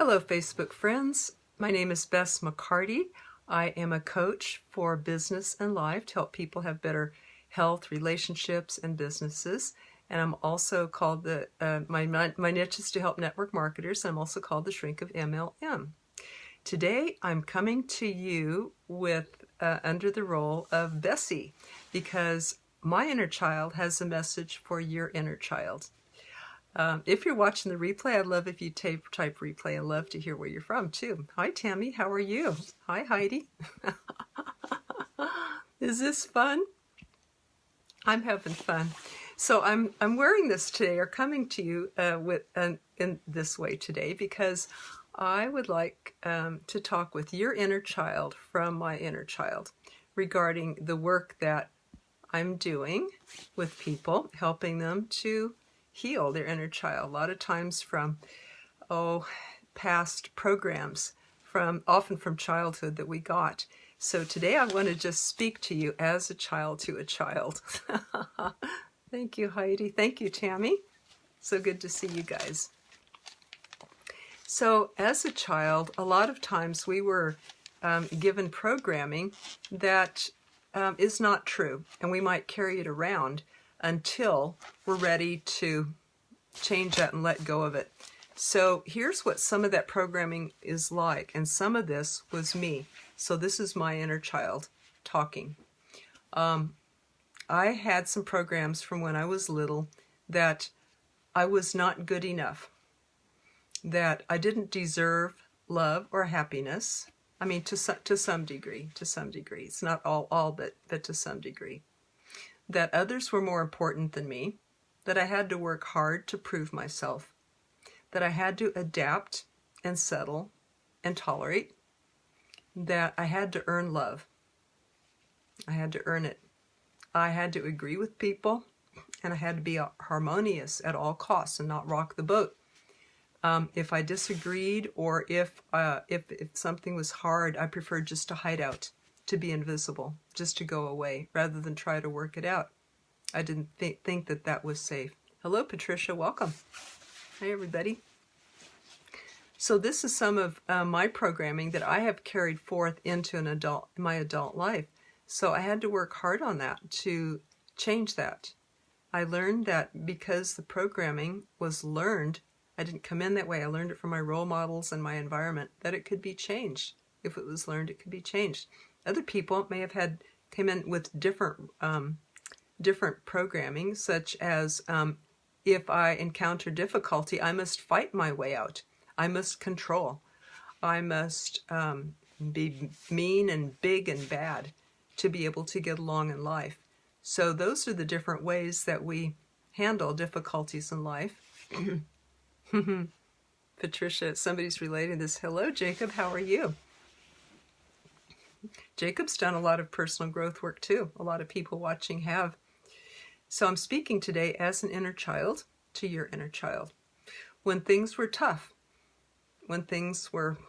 Hello, Facebook friends. My name is Bess McCarty. I am a coach for business and life to help people have better health, relationships, and businesses. And I'm also called my niche is to help network marketers. I'm also called the Shrink of MLM. Today, I'm coming to you with under the role of Bessie, because my inner child has a message for your inner child. If you're watching the replay, I'd love if you type replay. I'd love to hear where you're from, too. Hi, Tammy. How are you? Hi, Heidi. Is this fun? I'm having fun. So I'm wearing this today, or coming to you in this way today, because I would like to talk with your inner child from my inner child regarding the work that I'm doing with people, helping them to heal their inner child. A lot of times from past programs, often from childhood that we got. So today I want to just speak to you as a child to a child. Thank you, Heidi. Thank you, Tammy. So good to see you guys. So as a child, a lot of times we were given programming that is not true, and we might carry it around until we're ready to change that and let go of it. So here's what some of that programming is like, and some of this was me. So this is my inner child talking. I had some programs from when I was little that I was not good enough, that I didn't deserve love or happiness. I mean, to some degree. It's not all, but to some degree. That others were more important than me, that I had to work hard to prove myself, that I had to adapt and settle and tolerate, that I had to earn love. I had to earn it. I had to agree with people, and I had to be harmonious at all costs and not rock the boat. If I disagreed, or if something was hard, I preferred just to hide out, to be invisible, just to go away, rather than try to work it out. I didn't think that was safe. Hello, Patricia. Welcome. Hi, everybody. So this is some of my programming that I have carried forth into my adult life. So I had to work hard on that to change that. I learned that because the programming was learned, I didn't come in that way. I learned it from my role models and my environment, that it could be changed. If it was learned, it could be changed. Other people may have came in with different programming, such as if I encounter difficulty, I must fight my way out. I must control. I must be mean and big and bad to be able to get along in life. So those are the different ways that we handle difficulties in life. Patricia, somebody's relating this. Hello, Jacob. How are you? Jacob's done a lot of personal growth work too. A lot of people watching have. So I'm speaking today as an inner child to your inner child. When things were tough, when things were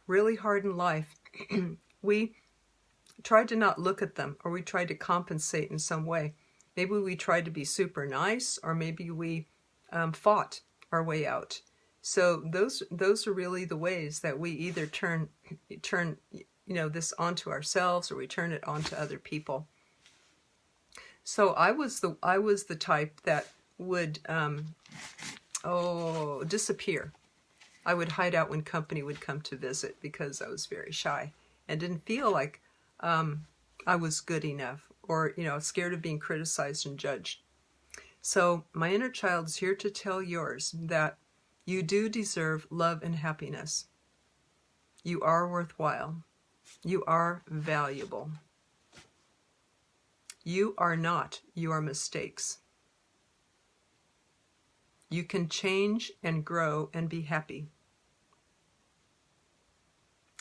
really hard in life, we tried to not look at them, or we tried to compensate in some way. Maybe we tried to be super nice, or maybe we fought our way out. So those are really the ways that we either turn this onto ourselves, or we turn it onto other people. So I was the type that would disappear. I would hide out when company would come to visit because I was very shy and didn't feel like I was good enough, or scared of being criticized and judged. So my inner child is here to tell yours that you do deserve love and happiness. You are worthwhile. You are valuable. You are not your mistakes. You can change and grow and be happy.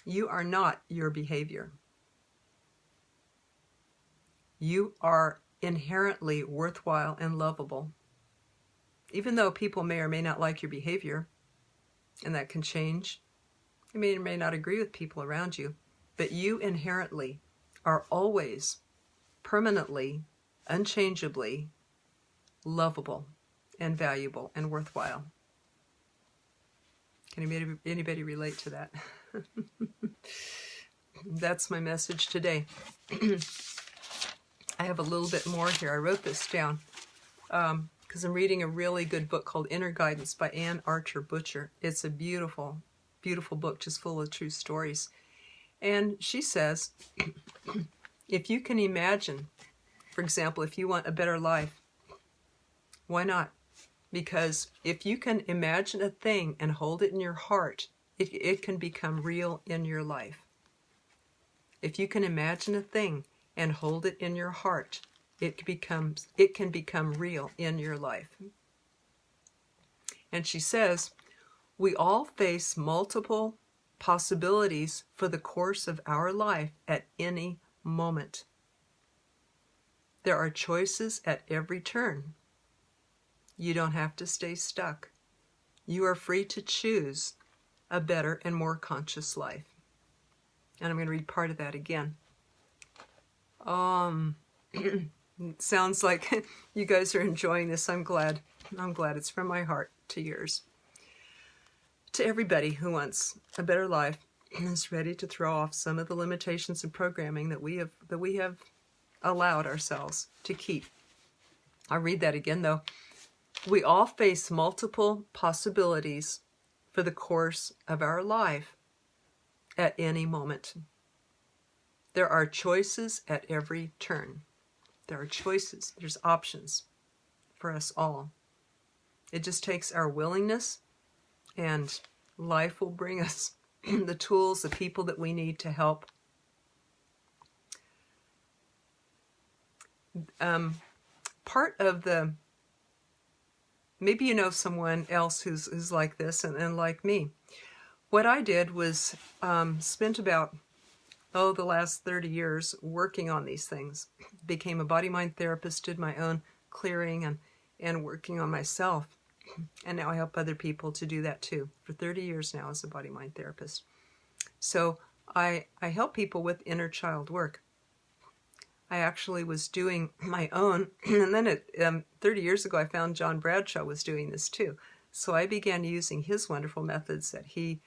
You are not your behavior. You are inherently worthwhile and lovable. Even though people may or may not like your behavior, and that can change. You may or may not agree with people around you, but you inherently are always, permanently, unchangeably lovable and valuable and worthwhile. Can anybody relate to that? That's my message today. I have a little bit more here. I wrote this down because I'm reading a really good book called Inner Guidance by Ann Archer Butcher. It's a beautiful, beautiful book, just full of true stories. And she says, if you can imagine, for example, if you want a better life, why not? Because if you can imagine a thing and hold it in your heart, it can become real in your life. If you can imagine a thing and hold it in your heart, it can become real in your life. And she says, we all face multiple possibilities for the course of our life at any moment. There are choices at every turn. You don't have to stay stuck. You are free to choose a better and more conscious life. And I'm going to read part of that again. It sounds like you guys are enjoying this. I'm glad. It's from my heart to yours. To everybody who wants a better life and is ready to throw off some of the limitations and programming that we have allowed ourselves to keep. I'll read that again, though. We all face multiple possibilities for the course of our life at any moment. There are choices at every turn. There are choices. There's options for us all. It just takes our willingness, and life will bring us the tools, the people that we need to help. Part of the, maybe you know someone else who's like this and like me. What I did was spent about, the last 30 years working on these things. Became a body-mind therapist, did my own clearing and working on myself. And now I help other people to do that too. For 30 years now as a body-mind therapist. So I help people with inner child work. I actually was doing my own, and then 30 years ago I found John Bradshaw was doing this too. So I began using his wonderful methods that he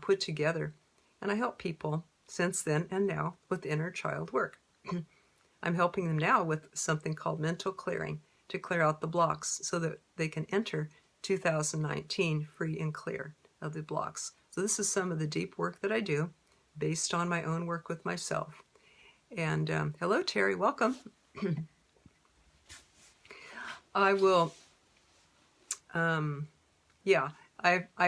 put together, and I help people since then and now with inner child work. I'm helping them now with something called mental clearing to clear out the blocks so that they can enter 2019 free and clear of the blocks. So this is some of the deep work that I do based on my own work with myself. And hello, Terry. Welcome. I will, I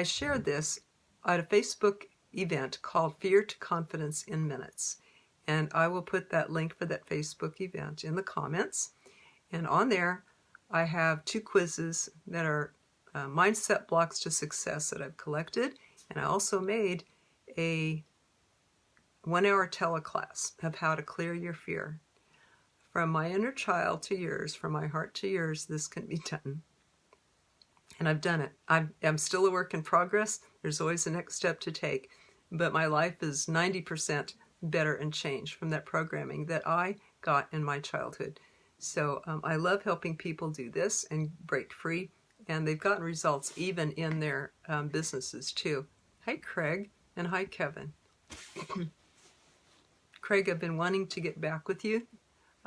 shared this at a Facebook event called Fear to Confidence in Minutes. And I will put that link for that Facebook event in the comments. And on there, I have 2 quizzes that are mindset blocks to success that I've collected. And I also made a 1-hour teleclass of how to clear your fear. From my inner child to yours, from my heart to yours, this can be done. And I've done it. I'm still a work in progress. There's always a next step to take. But my life is 90% better and changed from that programming that I got in my childhood. So I love helping people do this and break free. And they've gotten results even in their businesses too. Hi, Craig. And hi, Kevin. Craig, I've been wanting to get back with you.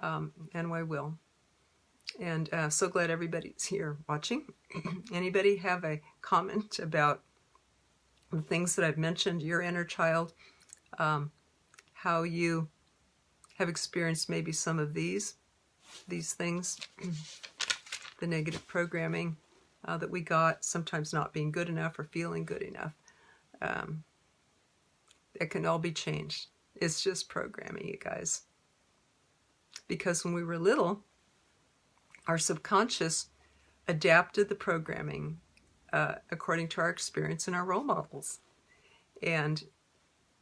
And I will. And so glad everybody's here watching. Anybody have a comment about the things that I've mentioned, your inner child, how you have experienced maybe some of these things, the negative programming that we got, sometimes not being good enough or feeling good enough. It can all be changed. It's just programming, you guys. Because when we were little, our subconscious adapted the programming according to our experience and our role models. And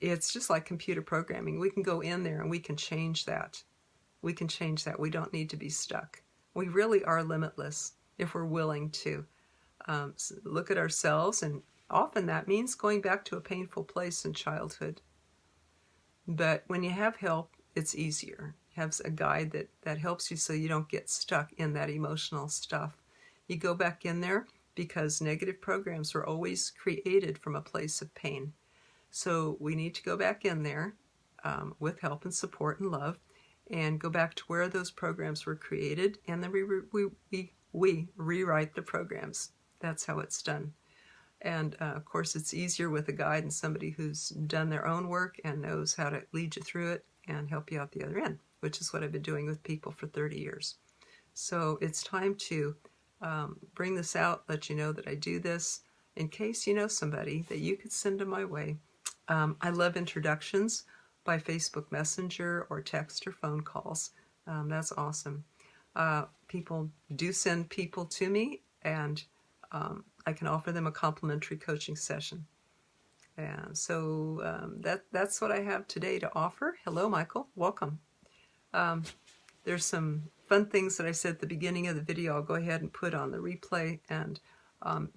it's just like computer programming. We can go in there and we can change that. We can change that. We don't need to be stuck. We really are limitless if we're willing to look at ourselves, and often that means going back to a painful place in childhood. But when you have help, it's easier. You have a guide that helps you so you don't get stuck in that emotional stuff. You go back in there because negative programs were always created from a place of pain. So we need to go back in there with help and support and love, and go back to where those programs were created, and then we rewrite the programs. That's how it's done. And of course, it's easier with a guide and somebody who's done their own work and knows how to lead you through it and help you out the other end, which is what I've been doing with people for 30 years. So it's time to bring this out, let you know that I do this, in case you know somebody that you could send them my way. I love introductions by Facebook Messenger or text or phone calls. That's awesome. People do send people to me, and I can offer them a complimentary coaching session. And so that's what I have today to offer. Hello, Michael. Welcome. There's some fun things that I said at the beginning of the video. I'll go ahead and put on the replay and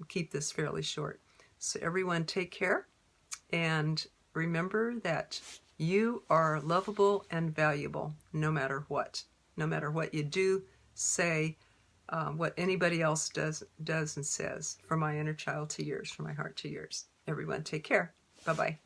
keep this fairly short. So everyone take care, and remember that you are lovable and valuable no matter what. No matter what you do, say, what anybody else does and says. From my inner child to yours, from my heart to yours. Everyone take care. Bye-bye.